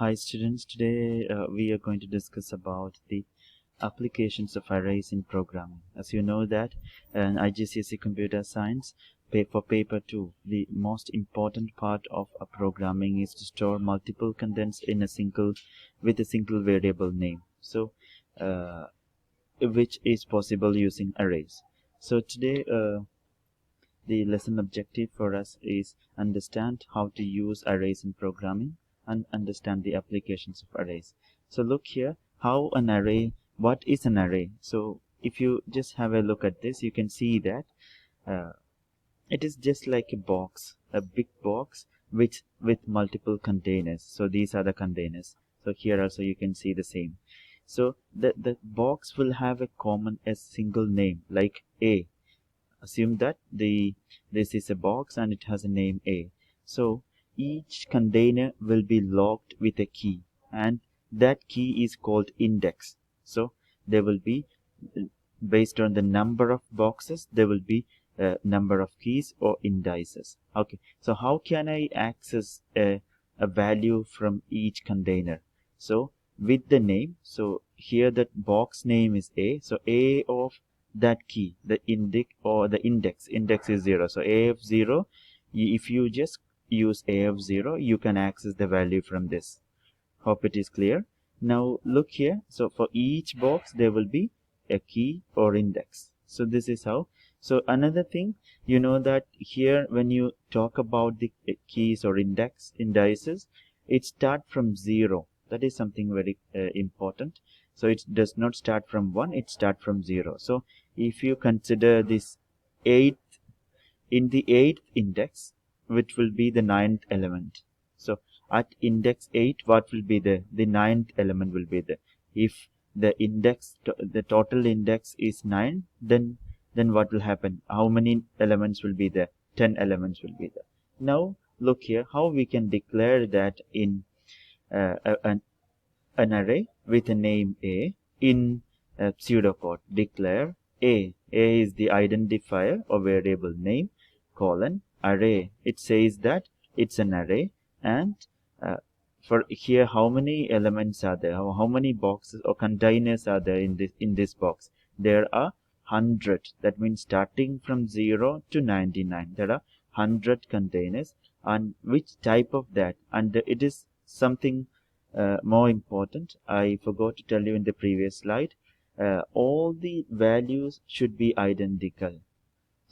Hi students, today we are going to discuss about the applications of arrays in programming. As you know that in IGCSE Computer Science, for paper 2, the most important part of a programming is to store multiple contents in a single variable name. So which is possible using arrays. So today the lesson objective for us is understand how to use arrays in programming and understand the applications of arrays. So look here, what is an array? So if you just have a look at this, you can see that uh, it is just like a big box with multiple containers. So these are the containers. So here also you can see the same. So the box will have a single name like A. Assume that this is a box and it has a name A. So each container will be locked with a key, and that key is called index. So there will be, based on the number of boxes, there will be a number of keys or indices. Okay, so how can I access a value from each container? So with the name, so here that box name is A, so A of that key, the index is 0. So A of 0, if you just use A of 0, you can access the value from this. Hope it is clear. Now look here, so for each box there will be a key or index. So this is how. So another thing, you know that here when you talk about the keys or indices, it start from 0. That is something very important. So it does not start from 1, it start from 0. So if you consider this 8th, in the 8th index, which will be the 9th element. So at index 8, what will be the 9th element will be there. If the total index is 9, then what will happen? How many elements will be there? 10 elements will be there. Now look here, how we can declare that in an array with a name A in pseudocode. Declare A. A is the identifier or variable name, colon, array. It says that it's an array, and for here, how many elements are there? How many boxes or containers are there in this box? There are 100. That means starting from 0 to 99, there are 100 containers. And which type of that? And it is something more important. I forgot to tell you in the previous slide. All the values should be identical.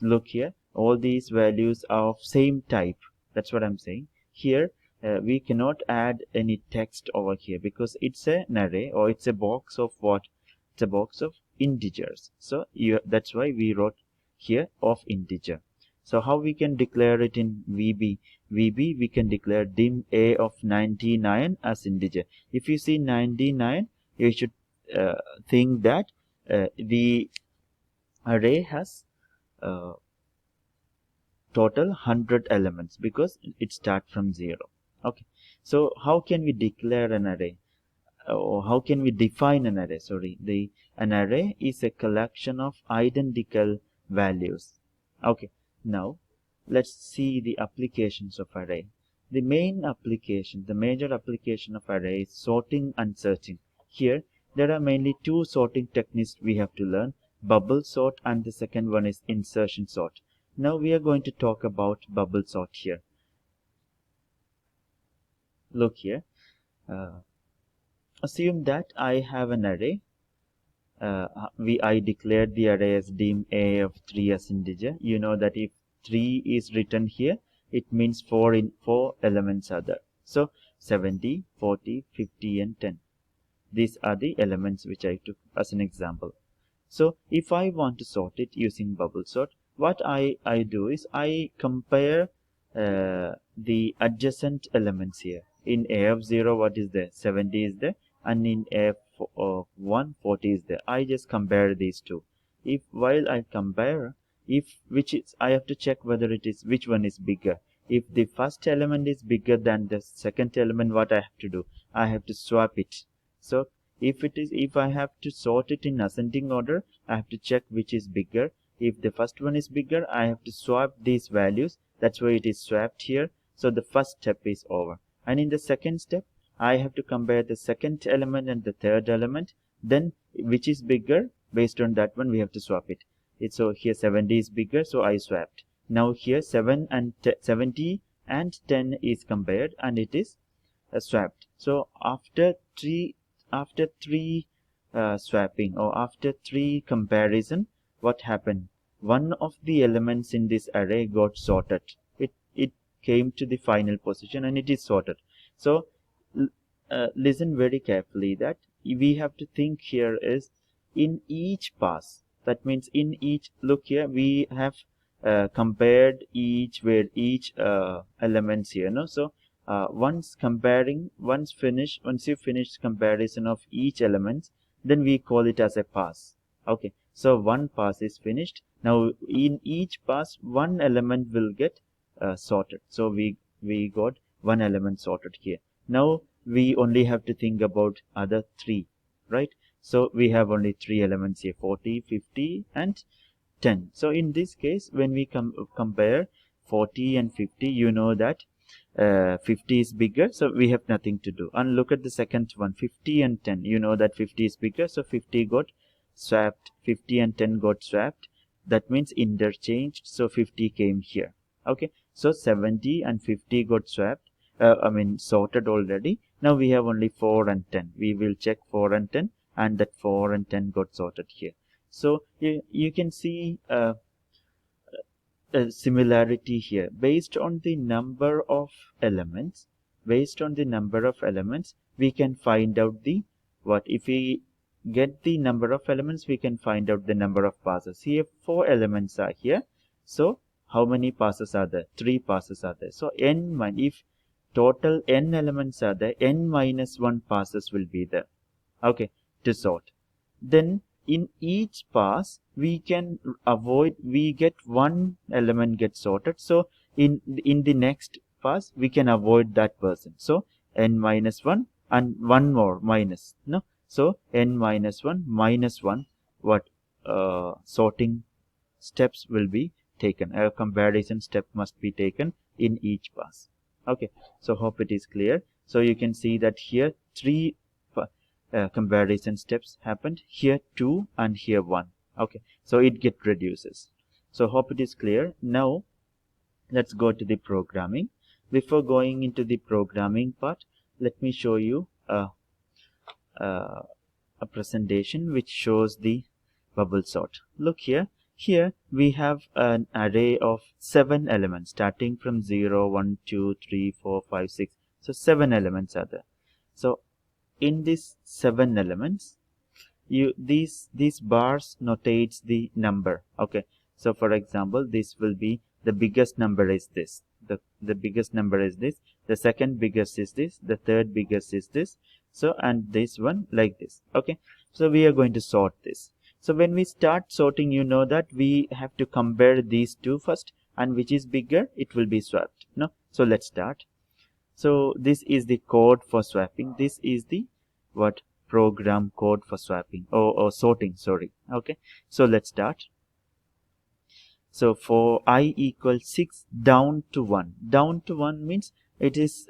Look here, all these values are of same type. That's what I'm saying. Here we cannot add any text over here because it's an array, or it's a box of what? It's a box of integers. So that's why we wrote here of integer. So how we can declare it in VB? VB, we can declare dim A of 99 as integer. If you see 99, you should think that the array has total 100 elements because it starts from 0. Okay, so how can we declare an array, or how can we define an array? An array is a collection of identical values. Okay, now let's see the applications of array. The major application of array is sorting and searching. Here there are mainly two sorting techniques we have to learn: bubble sort, and the second one is insertion sort. Now we are going to talk about bubble sort here. Look here, assume that I have an array. I declared the array as dim A of 3 as integer. You know that if 3 is written here, it means 4 elements are there. So 70, 40, 50 and 10. These are the elements which I took as an example. So if I want to sort it using bubble sort, what I do is I compare the adjacent elements here. In A of 0, what is there? 70 is there, and in A of 1, 40 is there. I just compare these two. While I compare, I have to check whether which one is bigger. If the first element is bigger than the second element, what I have to do? I have to swap it. So if I have to sort it in ascending order, I have to check which is bigger. If the first one is bigger, I have to swap these values. That's why it is swapped here. So the first step is over. And in the second step, I have to compare the second element and the third element. Then which is bigger, based on that one we have to swap it. So here 70 is bigger, so I swapped. Now here 70 and 10 is compared and it is swapped. So after three swapping, or after three comparison, what happened? One of the elements in this array got sorted. It came to the final position and it is sorted. So listen very carefully, that we have to think here is in each pass. That means in each, look here, we have compared each elements here, no? So once you finish comparison of each element, then we call it as a pass. Okay, so one pass is finished. Now in each pass one element will get sorted. So we got one element sorted here. Now we only have to think about other three, right? So we have only three elements here, 40, 50 and 10. So in this case, when we compare 40 and 50, you know that 50 is bigger, so we have nothing to do. And look at the second one, 50 and 10. You know that 50 is bigger, so 50 got swapped. 50 and 10 got swapped. That means interchanged, so 50 came here. Okay, so 70 and 50 got swapped. Sorted already. Now we have only 4 and 10. We will check 4 and 10, and that 4 and 10 got sorted here. So you can see a similarity here. Based on the number of elements, we can find out the what. If we get the number of elements, we can find out the number of passes. Here 4 elements are here. So how many passes are there? 3 passes are there. So if total n elements are there, n minus 1 passes will be there. Okay, to sort. Then in each pass we can avoid, we get one element gets sorted. So in the next pass we can avoid that person. So n minus 1 and one more minus, no? So n minus 1 minus 1, what sorting steps will be taken. A comparison step must be taken in each pass. Okay, so hope it is clear. So you can see that here 3 comparison steps happened, here 2 and here 1. Okay, so it get reduces. So hope it is clear. Now let's go to the programming. Before going into the programming part, let me show you a presentation which shows the bubble sort. Look here. Here we have an array of 7 elements starting from 0, 1, 2, 3, 4, 5, 6. So 7 elements are there. So in these 7 elements, these bars notates the number. Okay, so for example, this will be the biggest number is this. The biggest number is this. The second biggest is this. The third biggest is this. So and this one like this. Okay, so we are going to sort this. So when we start sorting, you know that we have to compare these two first, and which is bigger, it will be swapped. No, so let's start. So this is the code for swapping. This is the what program code for swapping or sorting, sorry. Okay, so let's start. So for I equals 6 down to 1. Down to 1 means it is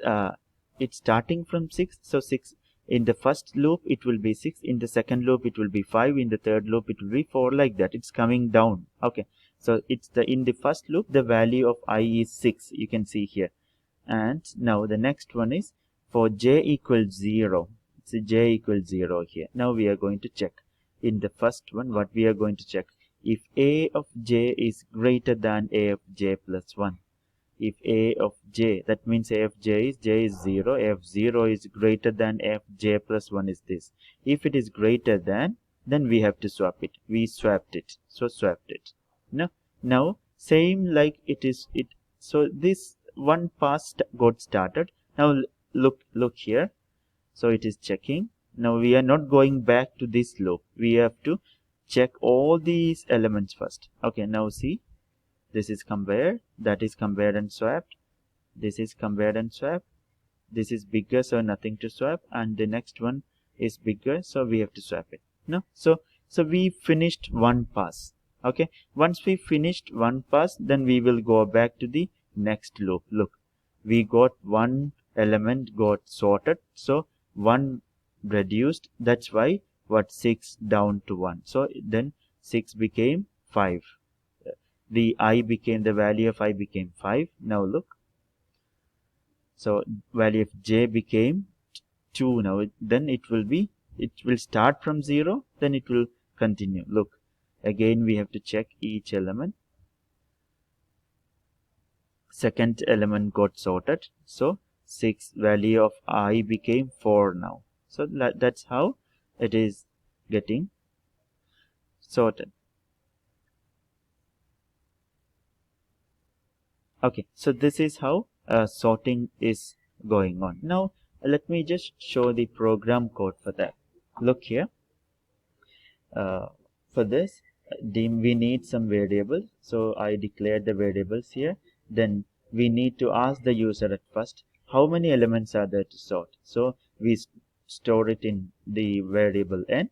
it's starting from 6. So 6 in the first loop it will be 6, in the second loop it will be 5, in the third loop it will be 4, like that. It's coming down. Okay, so it's in the first loop the value of I is 6, you can see here. And now the next one is for j equals 0. So j equals 0 here. Now we are going to check in the first one what we are going to check. If a of j is greater than a of j plus 1. If a of j, that means a of j is 0, a of 0 is greater than a of j plus 1 is this. If it is greater than, then we have to swap it. We swapped it. So swapped it. Now same like it is it. So this one pass got started. Now look here. So it is checking. Now we are not going back to this loop. We have to check all these elements first. Okay, now see. This is compared, that is compared and swapped. This is compared and swapped. This is bigger, so nothing to swap. And the next one is bigger, so we have to swap it. No, so we finished one pass. Okay, once we finished one pass, then we will go back to the next loop. Look, we got one element got sorted, so 1 reduced, that's why what 6 down to 1, so then 6 became 5. The value of I became 5. Now look, so value of j became 2. Now then it will start from 0, then it will continue. Look, again we have to check each element. Second element got sorted, so 6 value of I became 4 now. So that's how it is getting sorted. Okay, so this is how sorting is going on. Now let me just show the program code for that. Look here. For this, we need some variables, so I declared the variables here. Then we need to ask the user at first how many elements are there to sort, so we store it in the variable n.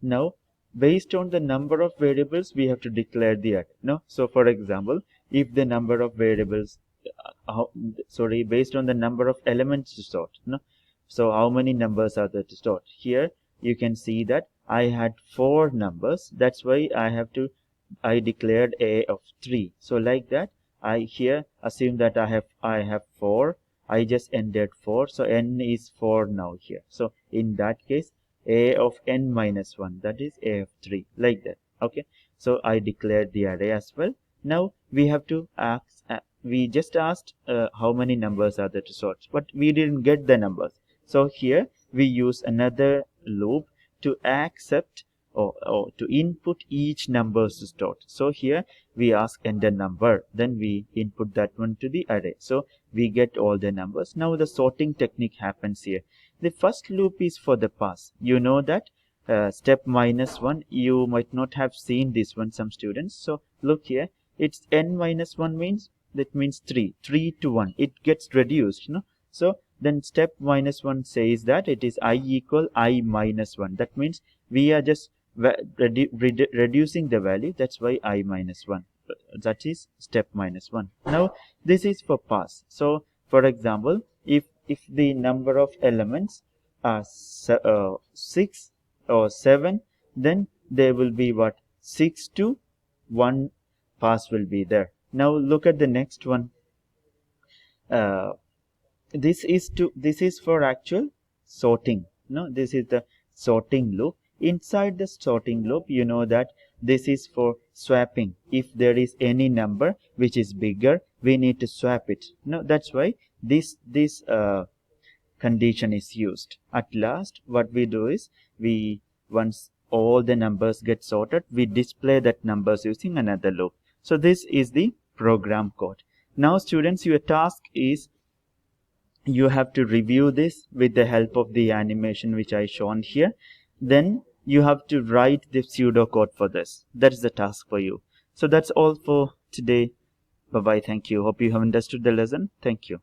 Now based on the number of variables we have to declare the array. No, so for example, if the number of variables based on the number of elements to sort, no, so how many numbers are there to sort? Here you can see that I had 4 numbers, that's why I declared a of 3. So like that, I here assume that I have 4, I just entered 4, so n is 4 now here. So in that case, a of n minus 1, that is a of 3, like that. Okay, so I declared the array as well. Now we have to ask, we just asked how many numbers are there to sort, but we didn't get the numbers. So here we use another loop to accept or to input each numbers to sort. So here we ask enter number, then we input that one to the array, so we get all the numbers. Now the sorting technique happens here. The first loop is for the pass. You know that step -1, you might not have seen this one, some students. So look here, it's n minus 1 means, that means 3 to 1, it gets reduced, no? So then step -1 says that it is I equal I minus 1. That means we are just reducing the value, that's why I minus 1. That is step -1. Now this is for pass. So for example, if the number of elements are 6 or 7, then there will be what, 6 to 1 pass will be there. Now look at the next one. This is for actual sorting. No, this is the sorting loop. Inside the sorting loop, you know that this is for swapping. If there is any number which is bigger, we need to swap it. No, that's why this condition is used. At last, what we do is, once all the numbers get sorted, we display that numbers using another loop. So this is the program code. Now students, your task is, you have to review this with the help of the animation which I shown here. Then you have to write the pseudocode for this. That is the task for you. So that's all for today. Bye bye. Thank you. Hope you have understood the lesson. Thank you.